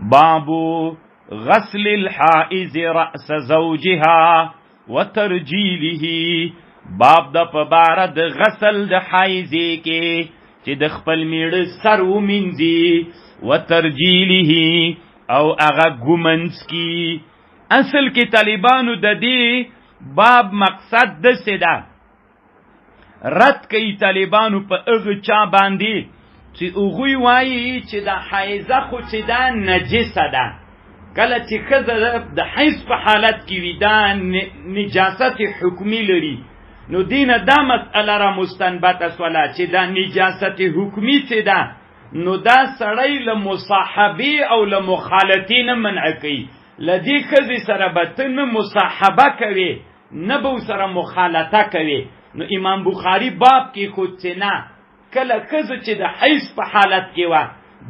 بابو غسل الحائز رأس زوجها وترجیله، باب د پبارد غسل د حائزې کې چې د خپل میړه سر ومینځي، وترجیله او هغه ګومنځ کی. اصل کې طالبانو د دې باب مقصد داسې ده، رد کوي طالبانو په هغه چا باندې چې هغوی وایي چې د حیضه خو چې دا نجسه ده، کله چې ښځه د حیض په حالت کې وي دا نجاست حکمي لري، نو دینه دا مسئله را مستنبطه سوله چې دا نجاست حکمي چې ده نو دا سړی له مصاحبې او له مخالطې نه منع کوي. له دې ښځې سره به ته نه مصاحبه کوې نه به سره مخالطه کوې. نو امام بخاري باب کې خود چې نه کله ښځه چې د حیض په حالت کې وه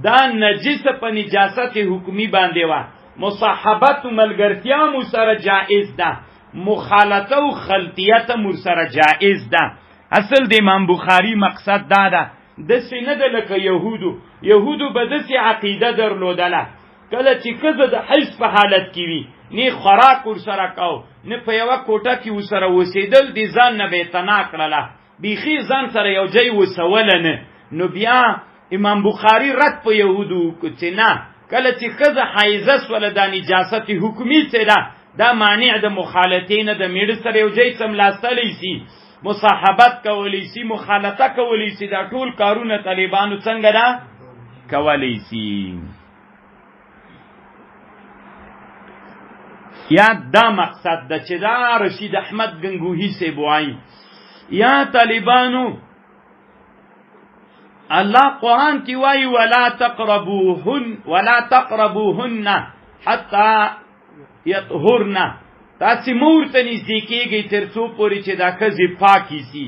دا نجسه په نجاست حکمي باندې وه، مصاحبت و ملګرتیا مو سره جائز ده، مخالطه و خلطیت مو سره جائز ده. اصل د امام بخاري مقصد دا ده، داسې نه ده لکه یهودو به داسې عقیده درلودله کله چې ښځه د حیض په حالت کې وي نه خوراک ورسره کو نه په یوه کوټه کې ورسره اوسېدل، د ځان نه به یې تنا کړله، بیخي ځان سره یو ځای وسوله نه. نو بیا امام بخاري رد په یهودو وکړو چې نه کله چې ښځه حیضه سوله دا نجاست حکمي چې ده دا مانع د مخالطې نه، د میړه سره یو ځای څملاستلی سي، مصاحبت کولی سي، مخالطه کولی سي، دا ټول کارونه طالبانو څنګه ده کولی سي. یا دا مقصد ده چې دا رشید احمد گنگوهی سے بوایی یا طالبانو الله قرآن کی وای ولا تقربوهن حتی یطهرن، تاسې مور ته نږدې کېږئ تر څو پورې چې دا ښځې پاکې سي.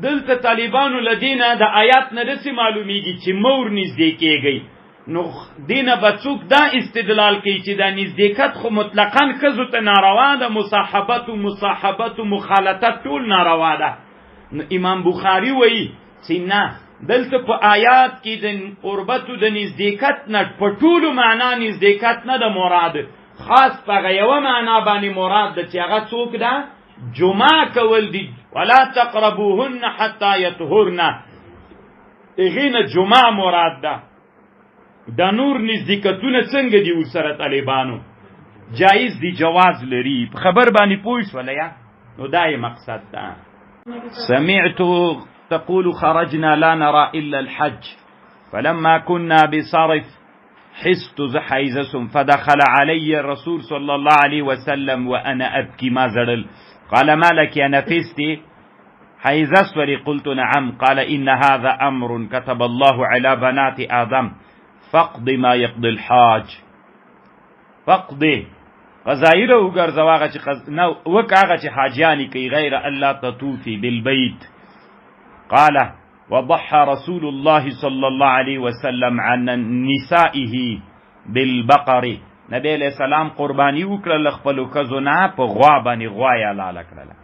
دلته طالبانو له دې نه د آیات نه داسې معلومیږي چې مور نږدې کېږئ، نو دینه به څوک دا استدلال کوي چې دا نزدېکت خو مطلقاً ښځو ته ناروا ده، مصاحبت و مخالطت ټول ناروا ده. نو امام بخاري وایي چې نه، دلته په آیات کې د قربت و د نزدېکت نه په ټولو معنا نزدېکت نه ده مراد، خاص په هغه یوه معنا باندې مراد ده چې هغه څوک ده جماع کول دي. ولا تقربوهن حتی یطهرن، هغې نه جماع مراد ده. دا نور نزدېکتونه څنګه دي ورسره طالبانو جایز دي، جواز لري، په خبر باندې پوه شوله یا؟ نو دا یې مقصد ده. سمعت تقول خرجنا لا نرى إلا الحج فلما كنا بصرف حست زحيزسم فدخل علي الرسول صلى الله عليه وسلم وأنا أبكي ما زرل قال ما لك يا نفستي حيزسوري قلت نعم قال إن هذا أمر كتب الله على بنات آدم فقد ما يقضي الحاج. فقد غزائره وګرځواغه چې وکاغه چې حاجیانی کوي غیر الله تطوفي بالبيت. قال وضحى رسول الله صلى الله عليه وسلم عن نسائه بالبقر، نبی علیہ السلام قربانی وکړه خپل کزونه په غوا باندې غوا یې لاله کړله.